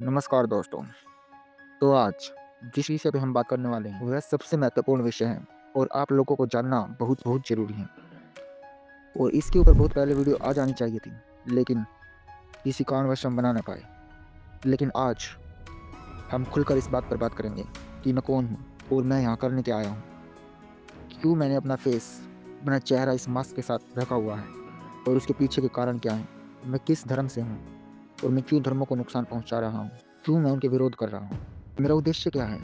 नमस्कार दोस्तों। तो आज जिस विषय पे हम बात करने वाले हैं वह सबसे महत्वपूर्ण विषय है और आप लोगों को जानना बहुत बहुत ज़रूरी है। और इसके ऊपर बहुत पहले वीडियो आ जानी चाहिए थी, लेकिन किसी कारणवश हम बना ना पाए। लेकिन आज हम खुलकर इस बात पर बात करेंगे कि मैं कौन हूँ और मैं यहाँ करने क्या आया हूँ। क्यों मैंने अपना फेस, अपना चेहरा इस मास्क के साथ ढका हुआ है और उसके पीछे के कारण क्या हैं। मैं किस धर्म से हूँ और मैं क्यों धर्मों को नुकसान पहुँचा रहा हूँ, क्यों मैं उनके विरोध कर रहा हूँ, मेरा उद्देश्य क्या है,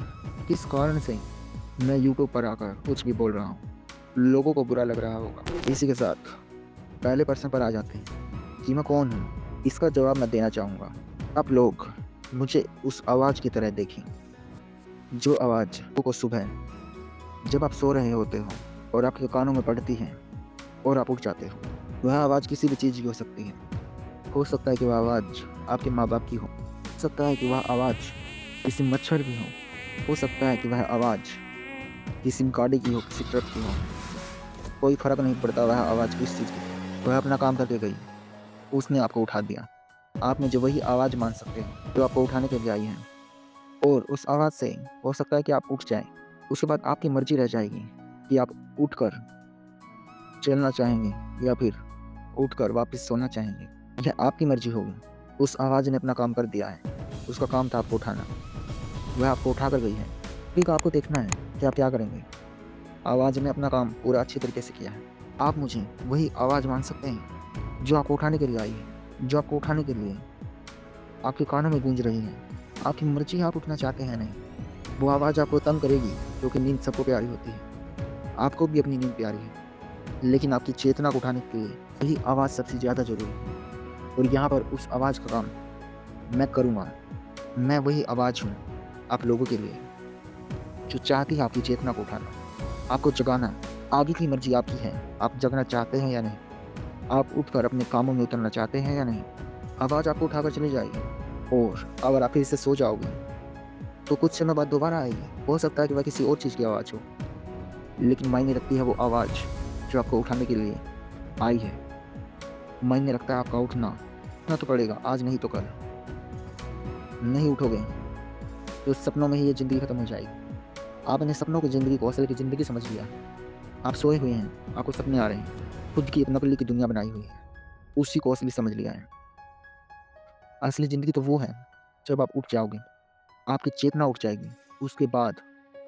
किस कारण से मैं यूट्यूब पर आकर कुछ भी बोल रहा हूँ। लोगों को बुरा लग रहा होगा। इसी के साथ पहले प्रश्न पर आ जाते हैं कि मैं कौन हूँ। इसका जवाब मैं देना चाहूँगा। आप लोग मुझे उस आवाज़ की तरह देखें, जो आवाज़ को सुबह जब आप सो रहे होते हो और आपके कानों में पड़ती है और आप उठ जाते हो। वह आवाज़ किसी भी चीज़ की हो सकती है। हो सकता है कि वह आवाज़ आपके माँ बाप की हो सकता है कि वह आवाज़ किसी मच्छर की हो सकता है कि वह आवाज़ किसी गाड़ी की हो, किसी ट्रक की हो। कोई फ़र्क नहीं पड़ता वह आवाज़ किस चीज़ की थी। वह अपना काम करके गई, उसने आपको उठा दिया। आप मुझे वही आवाज़ मान सकते हैं जो आपको उठाने के लिए आई है। और उस आवाज़ से हो सकता है कि आप उठ जाएँ। उसके बाद आपकी मर्ज़ी रह जाएगी कि आप उठकर चलना चाहेंगे या फिर उठकर वापस सोना चाहेंगे। यह आपकी मर्ज़ी होगी। उस आवाज़ ने अपना काम कर दिया है। उसका काम था आपको उठाना। वह आपको उठा कर गई है। ठीक, आपको देखना है कि आप क्या करेंगे। आवाज़ ने अपना काम पूरा अच्छी तरीके से किया है। आप मुझे वही आवाज़ मान सकते हैं जो आपको उठाने के लिए आई है, जो आपको उठाने के लिए आपके कानों में गूंज रही है। आपकी मर्ज़ी है, आप उठना चाहते हैं या नहीं। वो आवाज़ आपको तंग करेगी क्योंकि नींद सबको प्यारी होती है। आपको भी अपनी नींद प्यारी है, लेकिन आपकी चेतना को उठाने के लिए वही आवाज़ सबसे ज़्यादा ज़रूरी है। और यहाँ पर उस आवाज़ का काम मैं करूँगा। मैं वही आवाज़ हूँ आप लोगों के लिए, जो चाहती है आपकी चेतना को उठाना, आपको जगाना। आगे की मर्ज़ी आपकी है, आप जगना चाहते हैं या नहीं? आप उठकर अपने कामों में उतरना चाहते हैं या नहीं? आवाज़ आपको उठाकर चली जाएगी और अगर आप फिर से सो जाओगे, तो कुछ समय बाद दोबारा आएगी। हो सकता है कि वह किसी और चीज़ की आवाज़ हो, लेकिन मायने रखती है वो आवाज़ जो आपको उठाने के लिए आई है। मायने रखता है आपका उठना। उठना तो पड़ेगा, आज नहीं तो कल। नहीं उठोगे, तो सपनों में ही ये ज़िंदगी खत्म हो जाएगी। आपने सपनों की ज़िंदगी को असल की ज़िंदगी समझ लिया। आप सोए हुए हैं, आपको सपने आ रहे हैं, खुद की एक नकली की दुनिया बनाई हुई है, उसी को असली समझ लिया है। असली ज़िंदगी तो वो है, जब आप उठ जाओगे, आपकी चेतना उठ जाएगी, उसके बाद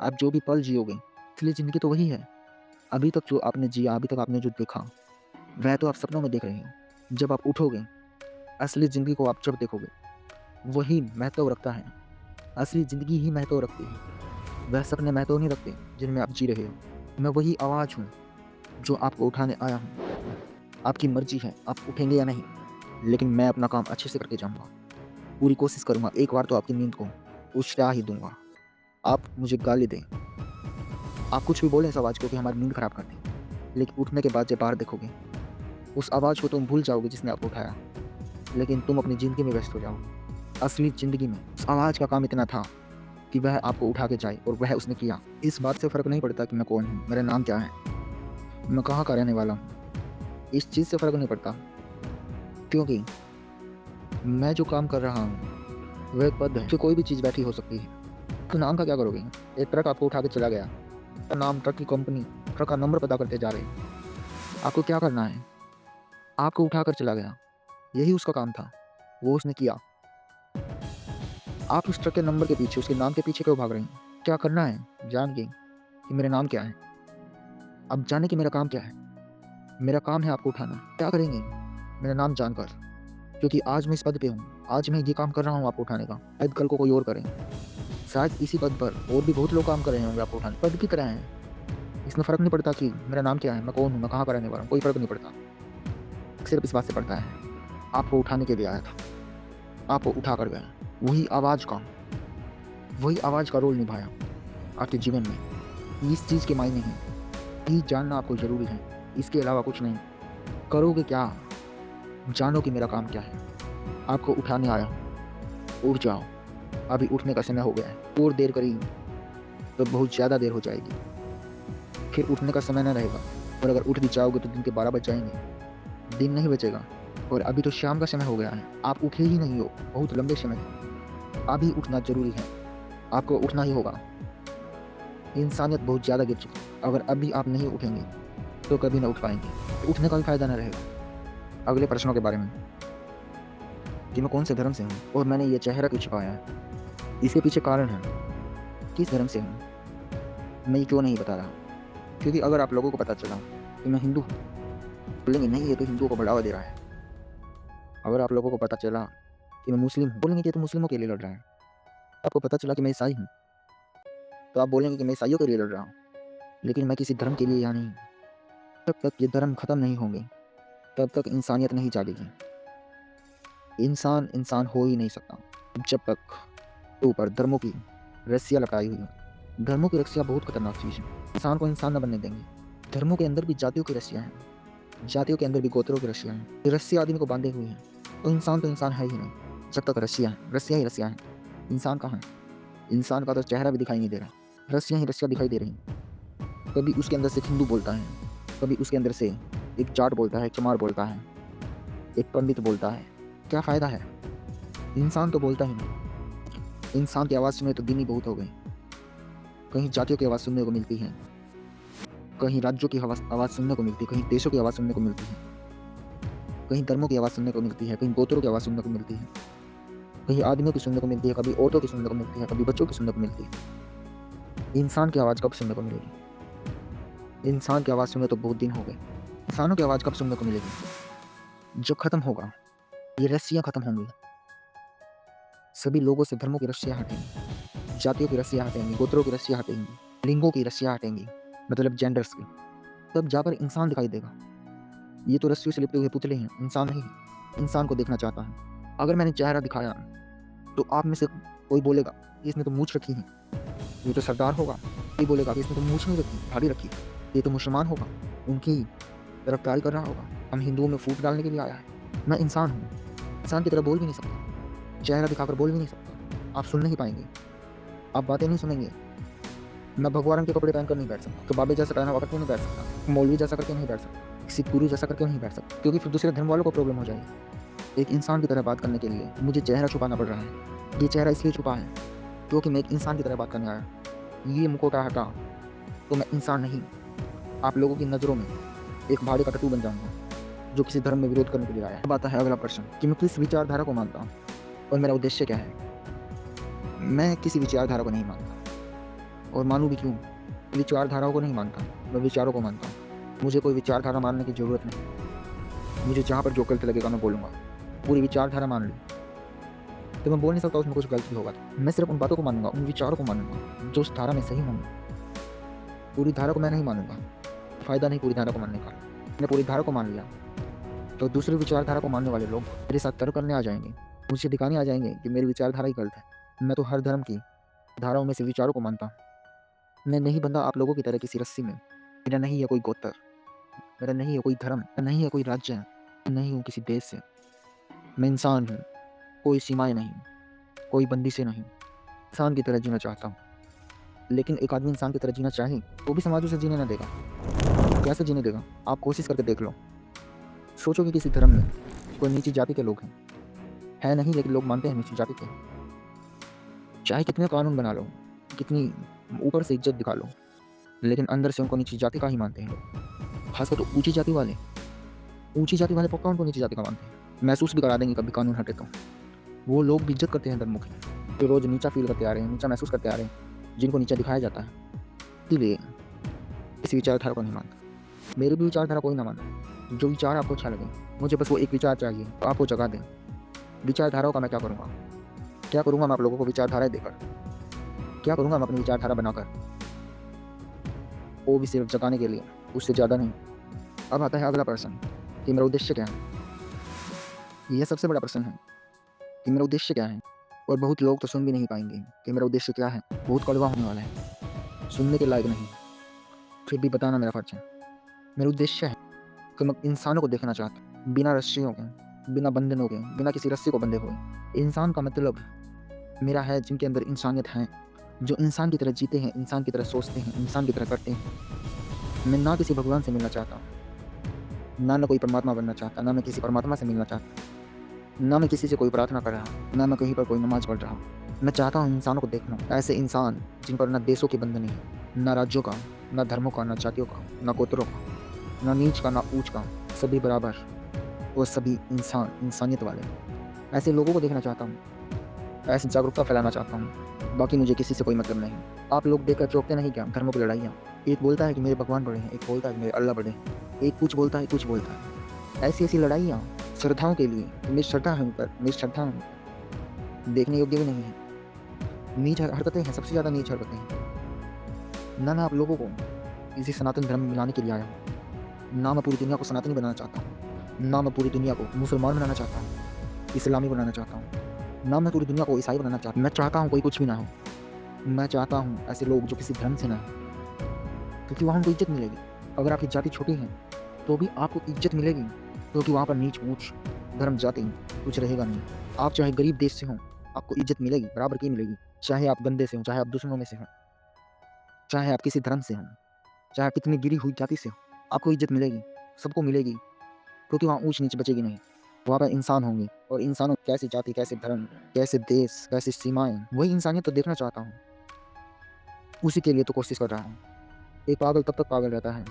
आप जो भी पल जियोगे, असली ज़िंदगी तो वही है। अभी तक जो आपने जिया, अभी तक आपने जो देखा, वह तो आप सपनों में देख रहे हो। जब आप उठोगे, असली ज़िंदगी को आप जब देखोगे, वही महत्व रखता है। असली ज़िंदगी ही महत्व रखती है। वह सपने महत्व नहीं रखते, जिनमें आप जी रहे हो। मैं वही आवाज़ हूँ, जो आपको उठाने आया हूँ। आपकी मर्ज़ी है, आप उठेंगे या नहीं, लेकिन मैं अपना काम अच्छे से करके जाऊँगा। पूरी कोशिश करूँगा, एक बार तो आपकी नींद को उछला ही दूँगा। आप मुझे गाली दें, आप कुछ भी बोलें इस आवाज़ को कि हमारी नींद ख़राब कर दी, लेकिन उठने के बाद जब बाहर देखोगे, उस आवाज़ को तुम भूल जाओगे जिसने आपको उठाया, लेकिन तुम अपनी ज़िंदगी में व्यस्त हो जाओगे। असली ज़िंदगी में उस आवाज़ का काम इतना था कि वह आपको उठा के जाए और वह उसने किया। इस बात से फ़र्क नहीं पड़ता कि मैं कौन हूँ, मेरा नाम क्या है, मैं कहाँ का रहने वाला हूँ। इस चीज़ से फ़र्क नहीं पड़ता, क्योंकि मैं जो काम कर रहा हूँ, वह एक पद है, जो कोई भी चीज़ बैठी हो सकती है। तो नाम का क्या करोगे? एक ट्रक आपको उठा के चला गया, का नाम, ट्रक की कंपनी, ट्रक का नंबर पता करते जा रहे हैं। आपको क्या करना है? आपको उठाकर चला गया, यही उसका काम था, वो उसने किया। आप उस ट्रक के नंबर के पीछे, उसके नाम के पीछे क्यों भाग रहे हैं? क्या करना है जान के कि मेरा नाम क्या है? अब जाने कि मेरा काम क्या है? मेरा काम है आपको उठाना। क्या करेंगे मेरा नाम जानकर? क्योंकि आज मैं इस पद पे हूँ, आज मैं ये काम कर रहा हूँ आपको उठाने का, शायद कल को कोई और करे। शायद इसी पद पर और भी बहुत लोग काम कर रहे होंगे आपको उठाने। पद की तरह है, इसमें फ़र्क नहीं पड़ता कि मेरा नाम क्या है, मैं कौन हूँ, मैं कहाँ का रहने वाला हूँ, कोई फ़र्क नहीं पड़ता। सिर्फ़ इस बात से पड़ता है, आपको उठाने के लिए आया था, आपको उठा कर गया। वही आवाज़ का रोल निभाया आपके जीवन में। इस चीज़ के मायने हैं, ये जानना आपको ज़रूरी है, इसके अलावा कुछ नहीं। करोगे क्या? जानो कि मेरा काम क्या है। आपको उठाने आया हूँ, उठ जाओ। अभी उठने का समय हो गया है, और देर करी तो बहुत ज़्यादा देर हो जाएगी, फिर उठने का समय ना रहेगा। और अगर उठ भी जाओगे तो दिन के 12 बज जाएँगे, दिन नहीं बचेगा। और अभी तो शाम का समय हो गया है, आप उठे ही नहीं हो बहुत लंबे समय से। अभी उठना ज़रूरी है। आपको उठना ही होगा। इंसानियत बहुत ज़्यादा गिर चुकी है। अगर अभी आप नहीं उठेंगे तो कभी ना उठ पाएँगे। उठने का भी फ़ायदा ना रहेगा। अगले प्रश्नों के बारे में कि मैं कौन से धर्म से हूँ और मैंने ये चेहरा क्यों छुपाया है। इसके पीछे कारण है। किस धर्म से हूँ मैं ये क्यों नहीं बता रहा। क्योंकि अगर आप लोगों को पता चला कि मैं हिंदू हूँ, बोलेंगे नहीं ये तो हिंदुओं को बढ़ावा दे रहा है। अगर आप लोगों को पता चला कि मैं मुस्लिम हूँ, बोलेंगे कि ये तो मुस्लिमों के लिए लड़ रहा है। आपको पता चला कि मैं ईसाई हूँ, तो आप बोलेंगे कि मैं ईसाइयों के लिए लड़ रहा हूँ। लेकिन मैं किसी धर्म के लिए यहाँ नहीं हूँ। जब तक ये धर्म खत्म नहीं होंगे तब तक इंसानियत नहीं जागेगी। इंसान इंसान हो ही नहीं सकता जब तक ऊपर धर्मों की रस्सियाँ लगाई हुई हैं। धर्मों की रस्सियाँ बहुत खतरनाक चीज़ है। इंसान को इंसान न बनने देंगे। धर्मों के अंदर भी जातियों की रस्सियाँ हैं। जातियों के अंदर भी गोत्रों की रस्सियाँ हैं। ये रस्सियाँ आदमी को बांधे हुई हैं। तो इंसान है ही नहीं जब तक रस्सियाँ हैं। रस्सियाँ ही रस्सियाँ हैं। इंसान कहाँ है? इंसान का तो चेहरा भी दिखाई नहीं दे रहा। रस्सियाँ ही रस्सियाँ दिखाई दे रही हैं। कभी उसके अंदर से हिंदू बोलता है, कभी उसके अंदर से एक जाट बोलता है, एक चमार बोलता है, एक पंडित बोलता है। क्या फ़ायदा है? इंसान तो बोलता ही नहीं। इंसान की आवाज़ सुने तो दिन ही बहुत हो गए। कहीं जातियों की आवाज़ सुनने को मिलती है, कहीं राज्यों की आवाज़ सुनने को मिलती है, कहीं देशों की आवाज़ सुनने को मिलती है, कहीं धर्मों की आवाज़ सुनने को मिलती है, कहीं गोत्रों की आवाज़ सुनने को मिलती है, कहीं आदमियों की सुनने को मिलती है, कभी औरतों की सुनने को मिलती है, कभी बच्चों की सुनने को मिलती है। इंसान की आवाज़ कब सुनने को मिलेगी? इंसान की आवाज़ सुने तो बहुत दिन हो गए। इंसानों की आवाज़ कब सुनने को मिलेगी? जब खत्म होगा, ये रस्सियाँ खत्म होंगी। सभी लोगों से धर्मों की रस्सियाँ हटेंगी, जातियों की रस्सियाँ हटेंगी, गोत्रों की रस्सियाँ हटेंगी, लिंगों की रस्सियाँ हटेंगी, मतलब जेंडर्स की। तब जाकर इंसान दिखाई देगा। ये तो रस्सियों से लिपटे हुए पुतले हैं, इंसान नहीं है। इंसान को देखना चाहता है। अगर मैंने चेहरा दिखाया तो आप में से कोई बोलेगा कि इसने तो मूंछ रखी है, ये तो सरदार होगा। कोई बोलेगा कि इसने तो मूंछ नहीं रखी, दाढ़ी रखी, ये तो मुसलमान होगा, उनकी तरफदारी कर रहा होगा, हम हिंदुओं में फूट डालने के लिए आया है। मैं इंसान हूँ, इंसान की तरह बोल भी नहीं सकता, चेहरा दिखाकर बोल भी नहीं सकता। आप सुन नहीं पाएंगे, आप बातें नहीं सुनेंगे। मैं भगवा रंग के कपड़े पहनकर नहीं बैठ सकता, तो बाबे जैसा पहना हुआ करके नहीं बैठ सकता, मौलवी जैसा करके नहीं बैठ सकता, किसी गुरु जैसा करके नहीं बैठ सकता, क्योंकि फिर दूसरे धर्म वालों को प्रॉब्लम हो जाएगी। एक इंसान की तरह बात करने के लिए मुझे चेहरा छुपाना पड़ रहा है। ये चेहरा इसलिए छुपा है क्योंकि मैं एक इंसान की तरह बात करने आया। ये मुखौटा हटा तो मैं इंसान नहीं, आप लोगों की नज़रों में एक भाड़े का टट्टू बन जाऊंगा जो किसी धर्म में विरोध करने के लिए आया है। अब आता है अगला प्रश्न कि मैं किस विचारधारा को मानता हूँ और मेरा उद्देश्य क्या है। मैं किसी विचारधारा को नहीं मानता और मानूँ भी क्यों। विचारधाराओं को नहीं मानता, मैं विचारों को मानता हूँ। मुझे कोई विचारधारा मानने की ज़रूरत नहीं। मुझे जहाँ पर जो गलत लगेगा मैं बोलूँगा। पूरी विचारधारा मान ली तो मैं बोल नहीं सकता उसमें कुछ गलत भी होगा। मैं सिर्फ उन बातों को मानूंगा, उन विचारों को मानूंगा जो उस धारा में सही होंगे। पूरी धारा को मैं नहीं मानूंगा, फ़ायदा नहीं पूरी धारा को मानने का। मैंने पूरी धारा को मान लिया तो दूसरी विचारधारा को मानने वाले लोग मेरे साथ तर्क करने आ जाएंगे, मुझे दिखाने आ जाएंगे कि मेरी विचारधारा ही गलत है। मैं तो हर धर्म की धाराओं में से विचारों को मानता हूँ। मैं नहीं बंधा आप लोगों की तरह किसी रस्सी में। मेरा नहीं है कोई गोत्र, मेरा नहीं है कोई धर्म, नहीं है कोई राज्य, नहीं हूँ किसी देश से। मैं इंसान हूँ, कोई सीमाएं नहीं, कोई बंदी से नहीं। इंसान की तरह जीना चाहता हूँ। लेकिन एक आदमी इंसान की तरह जीना चाहे वो भी समाज उसे जीने ना देगा। कैसे जीने देगा? आप कोशिश करके देख लो। सोचो कि किसी धर्म में कोई नीची जाति के लोग हैं, है नहीं लेकिन लोग मानते हैं नीची जाति के। चाहे कितने कानून बना लो, कितनी ऊपर से इज्जत दिखा लो, लेकिन अंदर से उनको नीची जाति का ही मानते हैं लोग। खासकर तो ऊंची जाति वाले पक्का उनको नीची जाति का मानते हैं। महसूस भी करा देंगे कभी कानून हटे तो। वो लोग भी इज्जत करते हैं धर्मों की, जो रोज़ नीचा फील करते आ रहे हैं, नीचा महसूस करते आ रहे हैं, जिनको नीचा दिखाया जाता है। इसीलिए इस विचारधारा को नहीं मानता। मेरी भी विचारधारा कोई ना माने। जो विचार आपको अच्छा लगे, मुझे बस वो एक विचार चाहिए तो आपको जगा दें। विचारधाराओं का मैं क्या करूँगा? क्या करूँगा मैं आप लोगों को विचारधाराएँ देकर? क्या करूँगा मैं अपनी विचारधारा बनाकर? वो भी सिर्फ जगाने के लिए, उससे ज़्यादा नहीं। अब आता है अगला प्रश्न कि मेरा उद्देश्य क्या है। यह सबसे बड़ा प्रश्न है कि मेरा उद्देश्य क्या है। और बहुत लोग तो सुन भी नहीं पाएंगे कि मेरा उद्देश्य क्या है। बहुत कड़वा होने वाला है, सुनने के लायक नहीं, फिर भी बताना मेरा फर्ज है। मेरा उद्देश्य है कि मैं इंसानों को देखना चाहता हूँ, बिना रस्सियों के, बिना बंधनों के, बिना किसी रस्सी को बंधे हुए। इंसान का मतलब मेरा है जिनके अंदर इंसानियत है, जो इंसान की तरह जीते हैं, इंसान की तरह सोचते हैं, इंसान की तरह करते हैं। मैं ना किसी भगवान से मिलना चाहता, ना मैं कोई परमात्मा बनना चाहता, ना मैं किसी परमात्मा से मिलना चाहता, ना मैं किसी से कोई प्रार्थना कर रहा हूँ, ना मैं कहीं पर कोई नमाज़ पढ़ रहा हूँ। मैं चाहता हूँ इंसानों को देखना, ऐसे इंसान जिन पर न देशों के बंधन है, न राज्यों का, न धर्मों का, न जातियों का, न गोत्रों का, न नीच का, न ऊँच का, सभी बराबर और सभी इंसान, इंसानियत वाले। ऐसे लोगों को देखना चाहता हूँ, ऐसी जागरूकता फैलाना चाहता हूँ। बाकी मुझे किसी से कोई मतलब नहीं। आप लोग देखकर चौंकते नहीं क्या? धर्मों की लड़ाइयाँ। एक बोलता है कि मेरे भगवान बड़े हैं, एक बोलता है कि मेरे अल्लाह बड़े हैं, एक कुछ बोलता है, कुछ बोलता है। ऐसी-ऐसी लड़ाइयाँ श्रद्धाओं के लिए, मेरी श्रद्धा है उन पर, मेरी श्रद्धा है उन पर, देखने योग्य भी नहीं है। नीच हरकतें हैं, सबसे ज़्यादा नीच हरकतें हैं। ना मैं आप लोगों को किसी सनातन धर्म में मिलाने के लिए आया हूँ। ना मैं पूरी दुनिया को सनातनी बनाना चाहता हूँ। ना मैं पूरी दुनिया को मुसलमान बनाना चाहता हूँ, इस्लामी बनाना चाहता हूँ। ना मैं पूरी दुनिया को ईसाई बनाना चाहता हूँ। मैं चाहता हूँ कोई कुछ भी ना हो। मैं चाहता हूँ ऐसे लोग जो किसी धर्म से ना हों, क्योंकि वहाँ उनको इज़्ज़त मिलेगी। अगर आपकी जाति छोटी है, तो भी आपको इज़्ज़त मिलेगी, क्योंकि वहाँ पर नीच-ऊँच, धर्म, जाति कुछ रहेगा नहीं। आप चाहे गरीब देश से हों, आपको इज़्ज़त मिलेगी, बराबर की मिलेगी। चाहे आप गंदे से हों, चाहे आप दुश्मनों में से हों, चाहे आप किसी धर्म से हों, चाहे आप कितनी गिरी हुई जाति से हों, आपको इज़्ज़त मिलेगी, सबको मिलेगी, क्योंकि वहाँ ऊँच-नीच बचेगी नहीं। वहाँ पर इंसान होंगे और इंसानों कैसी जाति, कैसे धर्म, कैसे देश, कैसी सीमाएँ, वही इंसानियत तो देखना चाहता हूँ। उसी के लिए तो कोशिश कर रहा हूँ। एक पागल तब तक पागल रहता है,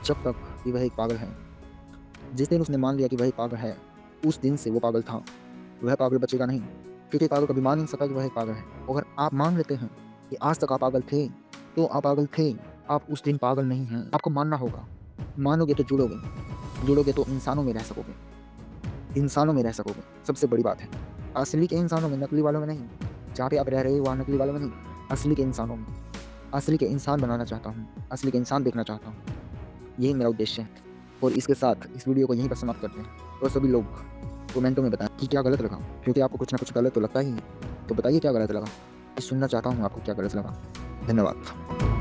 जब तक कि वह एक पागल है। जिस दिन उसने मान लिया कि वह एक पागल है, उस दिन से वो पागल था। वह पागल बचेगा नहीं, क्योंकि पागल कभी मान नहीं सकता कि वह एक पागल है। अगर आप मान लेते हैं कि आज तक आप पागल थे, तो आप पागल थे। आप उस दिन पागल नहीं हैं। आपको मानना होगा। मानोगे तो जुड़ोगे। जुड़ोगे तो इंसानों में रह सकोगे। इंसानों में रह सकोगे, सबसे बड़ी बात है। असली के इंसानों में, नकली वालों में नहीं। जहाँ पे आप रह रहे हो वहाँ नकली वालों में नहीं, असली के इंसानों में। असली के इंसान बनाना चाहता हूँ, असली के इंसान देखना चाहता हूँ। यही मेरा उद्देश्य है। और इसके साथ इस वीडियो को यहीं पर समाप्त करते हैं। और सभी लोग कमेंटों में बताएं कि क्या गलत लगा, क्योंकि आपको कुछ ना कुछ गलत तो लगता ही है। तो बताइए क्या गलत लगा। मैं सुनना चाहता हूँ आपको क्या गलत लगा। धन्यवाद।